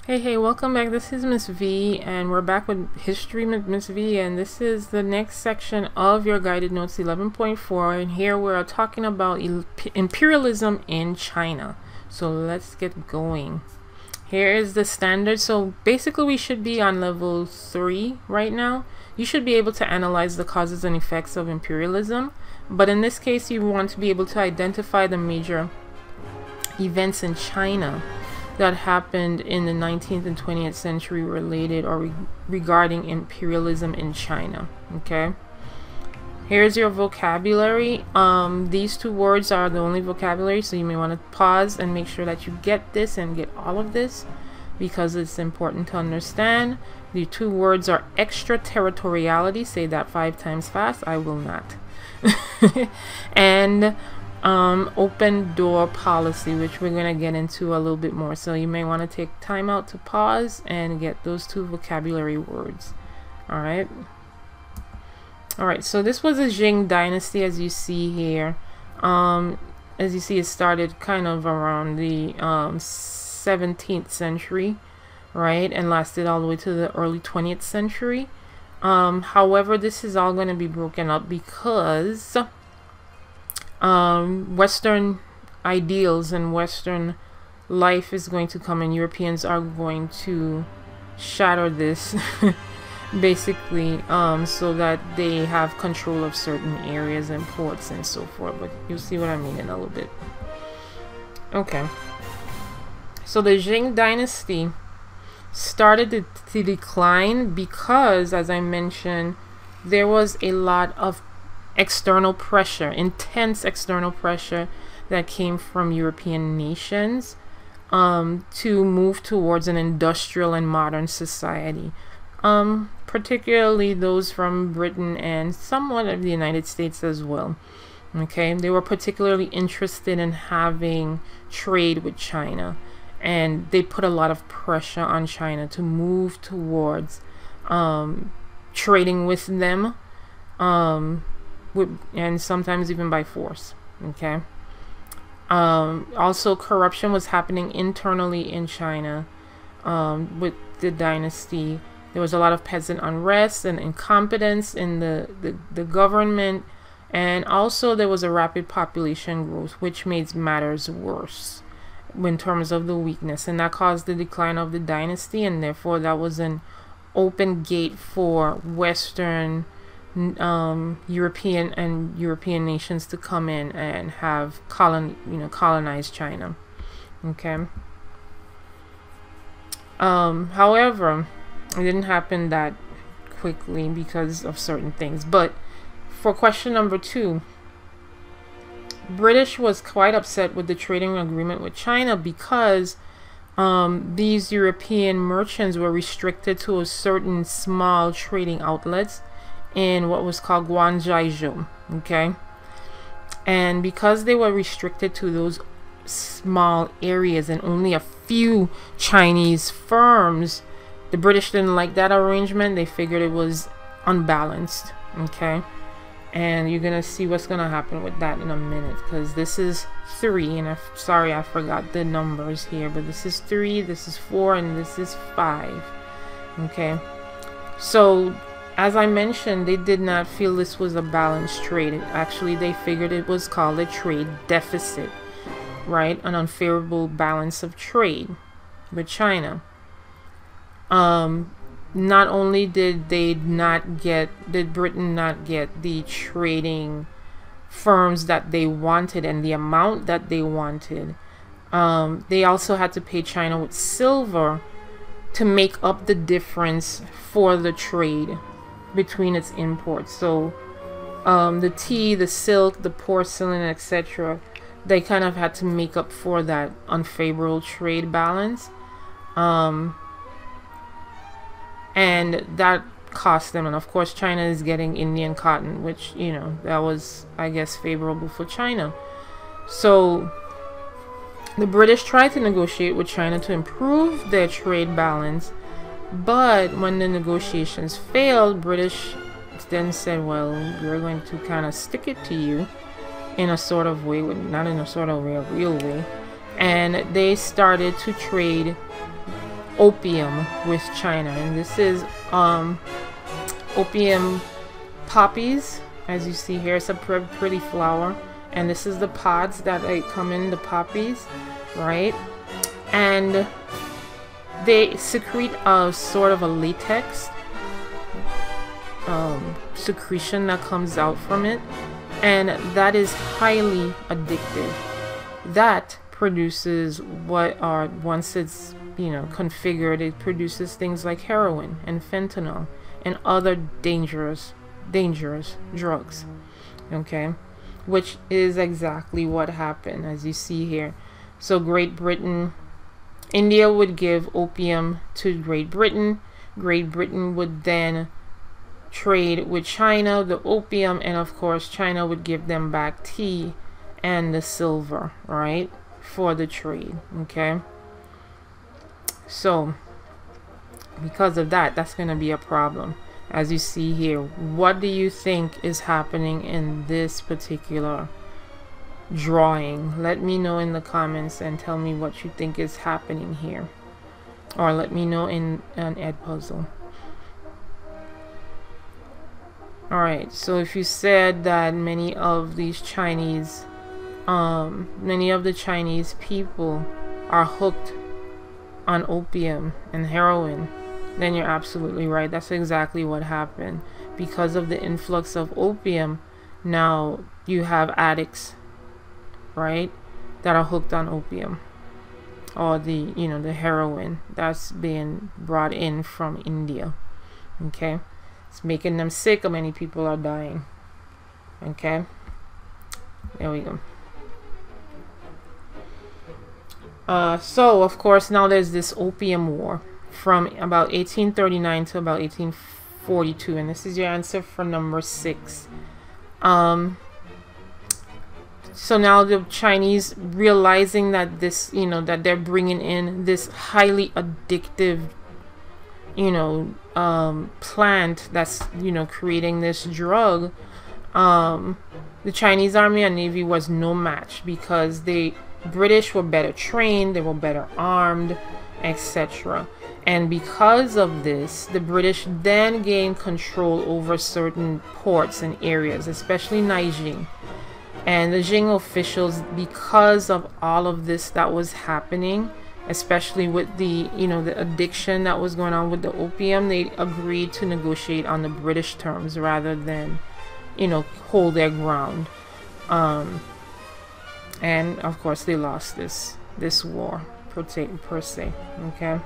Hey, welcome back. This is Miss V, and we're back with History with Miss V, and this is the next section of your guided notes 11.4, and here we're talking about imperialism in China. So let's get going. Here is the standard. So basically we should be on level 3 right now. You should be able to analyze the causes and effects of imperialism, but in this case you want to be able to identify the major events in China that happened in the 19th and 20th century related or regarding imperialism in China. Okay, here's your vocabulary. These two words are the only vocabulary, so you may want to pause and make sure that you get this and get all of this because it's important to understand. The two words are extraterritoriality, say that 5 times fast, I will not, and open door policy, which we're going to get into a little bit more, so you may want to take time out to pause and get those two vocabulary words. Alright, so this was a Jing Dynasty, as you see here. As you see, it started kind of around the 17th century, right, and lasted all the way to the early 20th century. However, this is all going to be broken up because Western ideals and Western life is going to come, and Europeans are going to shatter this basically, so that they have control of certain areas and ports and so forth. But you'll see what I mean in a little bit. Okay, so the Jing Dynasty started to decline because, as I mentioned, there was a lot of external pressure, intense external pressure that came from European nations to move towards an industrial and modern society, particularly those from Britain and somewhat of the United States as well. Okay, they were particularly interested in having trade with China, and they put a lot of pressure on China to move towards trading with them, and sometimes even by force. Okay, also corruption was happening internally in China with the dynasty. There was a lot of peasant unrest and incompetence in the government, and also there was a rapid population growth, which made matters worse in terms of the weakness, and that caused the decline of the dynasty, and therefore that was an open gate for Western European nations to come in and have colonize China. Okay. However, it didn't happen that quickly because of certain things. But for question number 2, British was quite upset with the trading agreement with China because these European merchants were restricted to a certain small trading outlets in what was called Guanzhou. Okay, and because they were restricted to those small areas and only a few Chinese firms, the British didn't like that arrangement. They figured it was unbalanced. Okay, and you're gonna see what's gonna happen with that in a minute, because this is 3, and sorry I forgot the numbers here, but this is 3, this is 4, and this is 5. Okay, so as I mentioned, they did not feel this was a balanced trade. Actually, they figured it was called a trade deficit, right? An unfavorable balance of trade with China. Not only did Britain not get the trading firms that they wanted and the amount that they wanted, they also had to pay China with silver to make up the difference for the trade between its imports. So the tea, the silk, the porcelain, etc., they kind of had to make up for that unfavorable trade balance, and that cost them. And of course China is getting Indian cotton, which, you know, that was, I guess, favorable for China. So the British tried to negotiate with China to improve their trade balance, but when the negotiations failed, British then said, well, we're going to kind of stick it to you in a sort of way, not in a sort of way, a real way, and they started to trade opium with China, and this is opium poppies, as you see here. It's a pretty flower, and this is the pods that come in the poppies, right? And they secrete a sort of a latex secretion that comes out from it, and that is highly addictive. That produces what are, once it's, you know, configured, it produces things like heroin and fentanyl and other dangerous drugs, okay, which is exactly what happened, as you see here. So Great Britain, India would give opium to Great Britain. Great Britain would then trade with China the opium, and of course China would give them back tea and the silver, right, for the trade, okay? So because of that, that's going to be a problem, as you see here. What do you think is happening in this particular drawing? Let me know in the comments and tell me what you think is happening here, or let me know in an Edpuzzle. Alright, so if you said that many of the Chinese people are hooked on opium and heroin, then you're absolutely right. That's exactly what happened. Because of the influx of opium, now you have addicts, right, that are hooked on opium, or the, you know, the heroin that's being brought in from India, okay? It's making them sick, and many people are dying, okay? There we go. So of course now there's this opium war from about 1839 to about 1842, and this is your answer for number 6. So now the Chinese, realizing that this, you know, that they're bringing in this highly addictive, you know, plant that's, you know, creating this drug, the Chinese Army and Navy was no match, because the British were better trained, they were better armed, etc. And because of this, the British then gained control over certain ports and areas, especially Nanjing. And the Jing officials, because of all of this that was happening, especially with the, you know, the addiction that was going on with the opium, they agreed to negotiate on the British terms rather than, you know, hold their ground. And of course they lost this war per se, okay?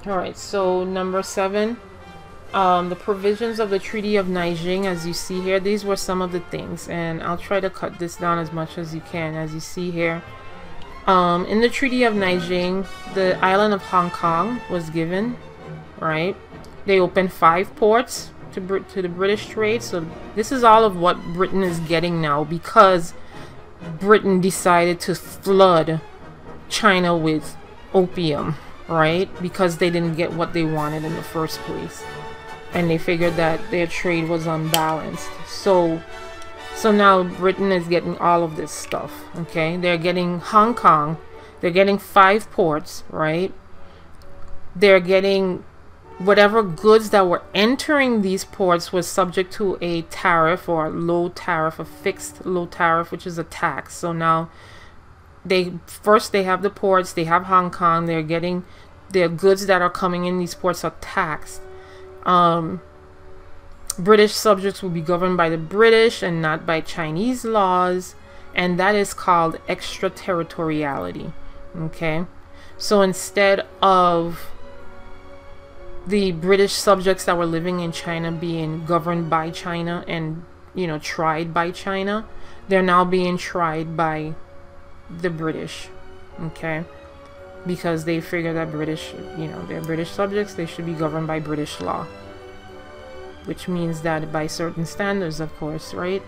Alright, so number 7, the provisions of the Treaty of Nanjing, as you see here, these were some of the things, and I'll try to cut this down as much as you can. As you see here, in the Treaty of Nanjing, the island of Hong Kong was given, right? They opened 5 ports to the British trade. So this is all of what Britain is getting now, because Britain decided to flood China with opium, right? Because they didn't get what they wanted in the first place, and they figured that their trade was unbalanced. So now Britain is getting all of this stuff, okay? They're getting Hong Kong, they're getting 5 ports, right? They're getting whatever goods that were entering these ports was subject to a tariff, or a low tariff, a fixed low tariff, which is a tax. So now they have the ports, they have Hong Kong, they're getting their goods that are coming in these ports are taxed. British subjects will be governed by the British and not by Chinese laws, and that is called extraterritoriality, okay? So instead of the British subjects that were living in China being governed by China and, you know, tried by China, they're now being tried by the British, okay? Because they figure that British, you know, they're British subjects, they should be governed by British law, which means that by certain standards, of course, right?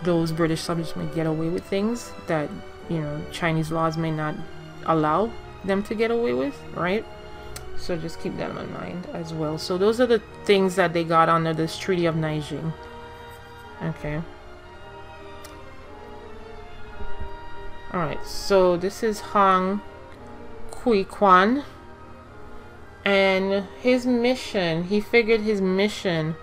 Those British subjects may get away with things that, you know, Chinese laws may not allow them to get away with, right? So just keep that in mind as well. So those are the things that they got under this Treaty of Nanjing, okay? Alright, so this is Hong Kui-kwan. And his mission, he figured his mission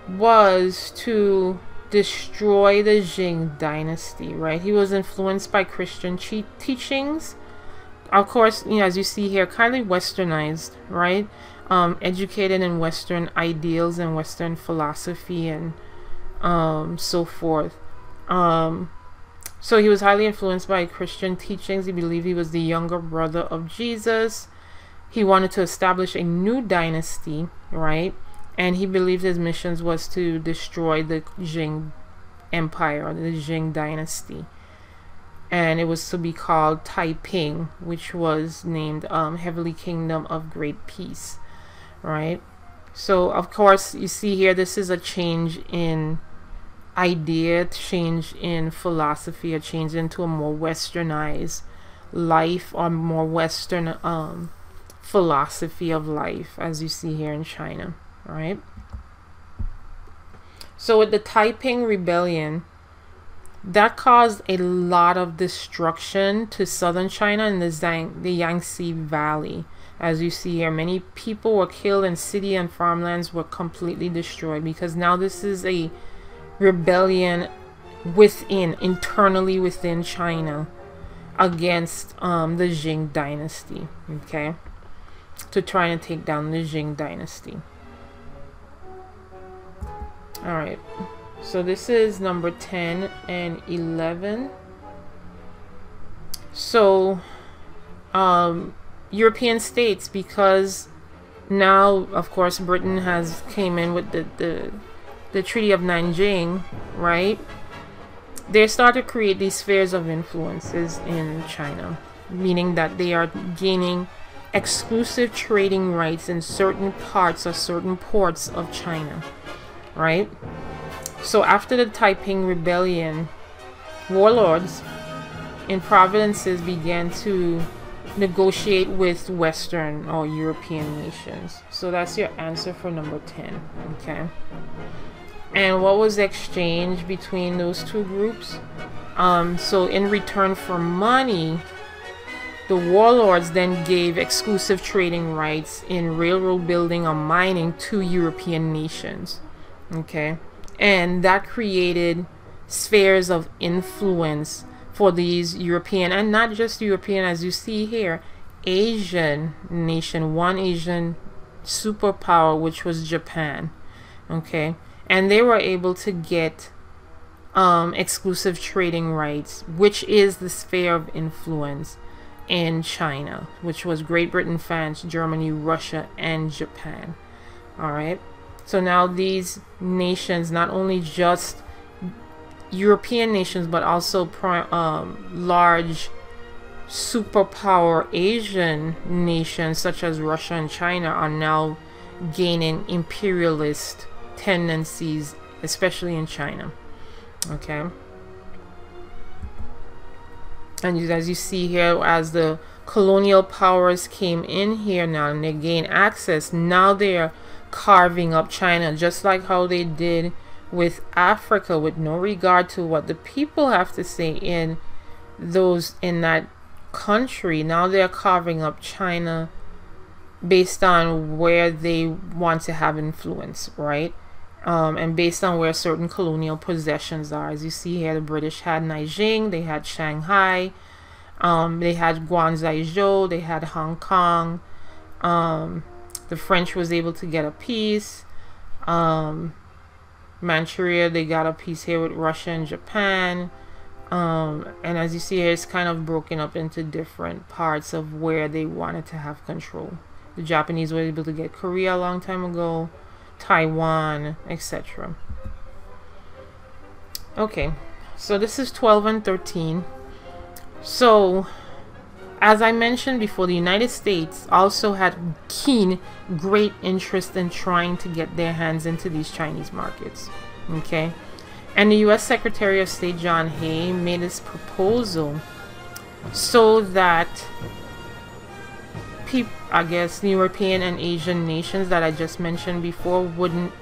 was to destroy the Jing Dynasty, right? He was influenced by Christian teachings. Of course, you know, as you see here, kindly westernized, right? Educated in Western ideals and Western philosophy and so forth. So he was highly influenced by Christian teachings. He believed he was the younger brother of Jesus. He wanted to establish a new dynasty, right? And he believed his missions was to destroy the Jing Empire, or the Jing Dynasty. And it was to be called Taiping, which was named Heavenly Kingdom of Great Peace, right? So, of course, you see here, this is a change in idea, change in philosophy, a change into a more westernized life, or more Western philosophy of life, as you see here in China, right? So with the Taiping Rebellion, that caused a lot of destruction to southern China and the Yangtze Valley. As you see here, many people were killed and city and farmlands were completely destroyed, because now this is a rebellion internally within China against the Jing Dynasty, okay, to try and take down the Jing Dynasty. All right, so this is number 10 and 11. So European states, because now of course Britain has came in with the Treaty of Nanjing, right? They start to create these spheres of influences in China, meaning that they are gaining exclusive trading rights in certain parts or certain ports of China, right? So after the Taiping Rebellion, warlords in provinces began to negotiate with Western or European nations. So that's your answer for number 10, okay? And what was the exchange between those two groups? So in return for money, the warlords then gave exclusive trading rights in railroad building or mining to European nations, okay? And that created spheres of influence for these European, and not just European, as you see here, Asian nation, one Asian superpower, which was Japan, okay? And they were able to get exclusive trading rights, which is the sphere of influence in China, which was Great Britain, France, Germany, Russia, and Japan. All right. So now these nations, not only just European nations, but also large superpower Asian nations such as Russia and China, are now gaining imperialist tendencies, especially in China, okay? And as you see here, as the colonial powers came in here now and they gain access, now they're carving up China, just like how they did with Africa, with no regard to what the people have to say in that country. Now they're carving up China based on where they want to have influence, right? And based on where certain colonial possessions are. As you see here, the British had Nanjing, they had Shanghai, they had Guangzhou, they had Hong Kong. The French was able to get a peace. Manchuria, they got a peace here with Russia and Japan. And as you see here, it's kind of broken up into different parts of where they wanted to have control. The Japanese were able to get Korea a long time ago, Taiwan, etc. Okay, so this is 12 and 13. So, as I mentioned before, the United States also had great interest in trying to get their hands into these Chinese markets. Okay, and the U.S. Secretary of State John Hay made this proposal so that I guess the European and Asian nations that I just mentioned before wouldn't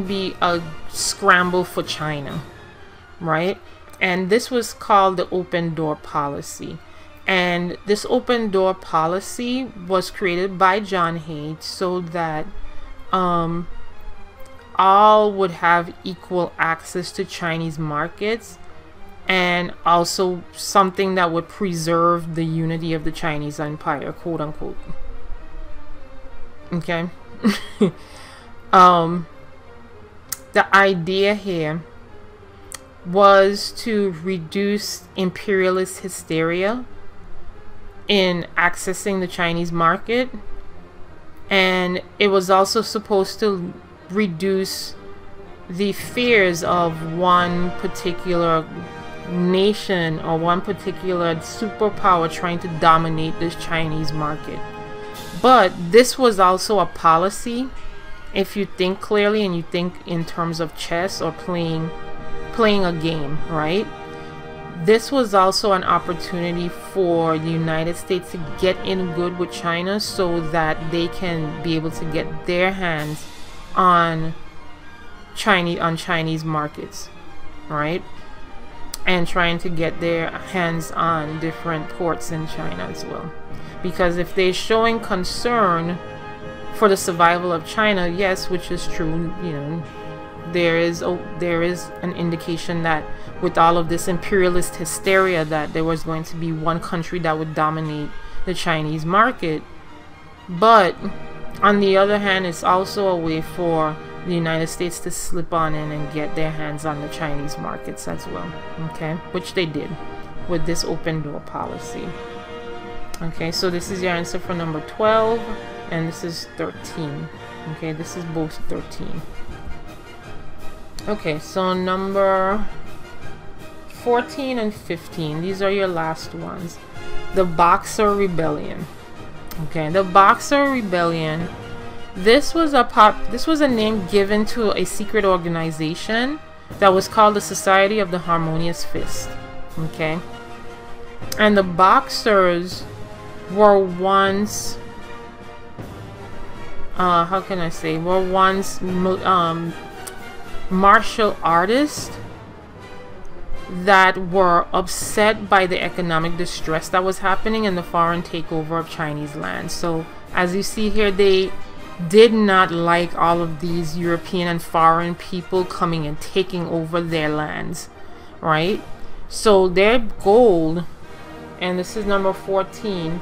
be a scramble for China, right? And this was called the open door policy. And this open door policy was created by John Hay so that all would have equal access to Chinese markets, and also something that would preserve the unity of the Chinese empire, quote unquote. Okay. The idea here was to reduce imperialist hysteria in accessing the Chinese market, and it was also supposed to reduce the fears of one particular nation or one particular superpower trying to dominate this Chinese market. But this was also a policy, if you think clearly and you think in terms of chess or playing a game, right? This was also an opportunity for the United States to get in good with China so that they can be able to get their hands on Chinese markets, right? And trying to get their hands on different ports in China as well. Because if they're showing concern for the survival of China, yes, which is true, you know, there is an indication that with all of this imperialist hysteria that there was going to be one country that would dominate the Chinese market. But on the other hand, it's also a way for the United States to slip on in and get their hands on the Chinese markets as well, okay, which they did with this open door policy. Okay, so this is your answer for number 12, and this is 13. Okay, this is both 13. Okay, so number 14 and 15, these are your last ones. The Boxer Rebellion. Okay, the Boxer Rebellion, this was a name given to a secret organization that was called the Society of the Harmonious Fist. Okay, and the Boxers were once how can I say, were once martial artists that were upset by the economic distress that was happening and the foreign takeover of Chinese land. So as you see here, they did not like all of these European and foreign people coming and taking over their lands, right? So their goal, and this is number 14,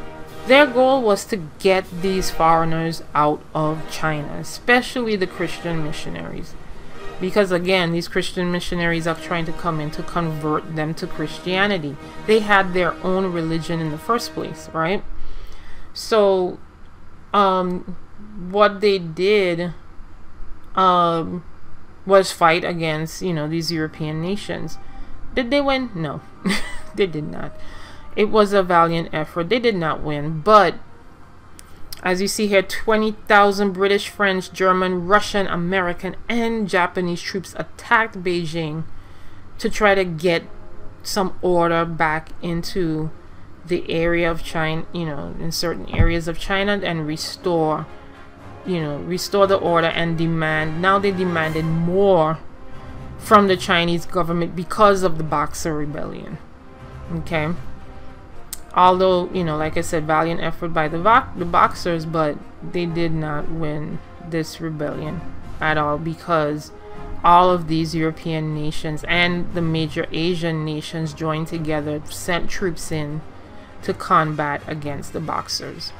their goal was to get these foreigners out of China, especially the Christian missionaries. Because again, these Christian missionaries are trying to come in to convert them to Christianity. They had their own religion in the first place, right? So what they did was fight against, you know, these European nations. Did they win? No, they did not. It was a valiant effort. They did not win, but as you see here, 20,000 British, French, German, Russian, American, and Japanese troops attacked Beijing to try to get some order back into the area of China, you know, in certain areas of China, and restore the order and demand. Now they demanded more from the Chinese government because of the Boxer Rebellion. Okay. Although, you know, like I said, valiant effort by the Boxers, but they did not win this rebellion at all, because all of these European nations and the major Asian nations joined together, sent troops in to combat against the Boxers.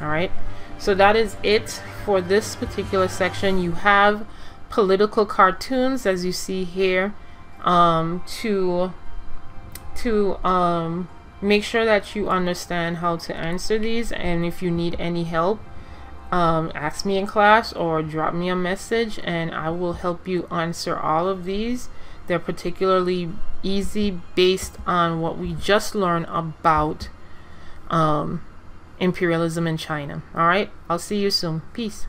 Alright, so that is it for this particular section. You have political cartoons, as you see here, to make sure that you understand how to answer these, and if you need any help, ask me in class or drop me a message and I will help you answer all of these. They're particularly easy based on what we just learned about imperialism in China. Alright, I'll see you soon. Peace.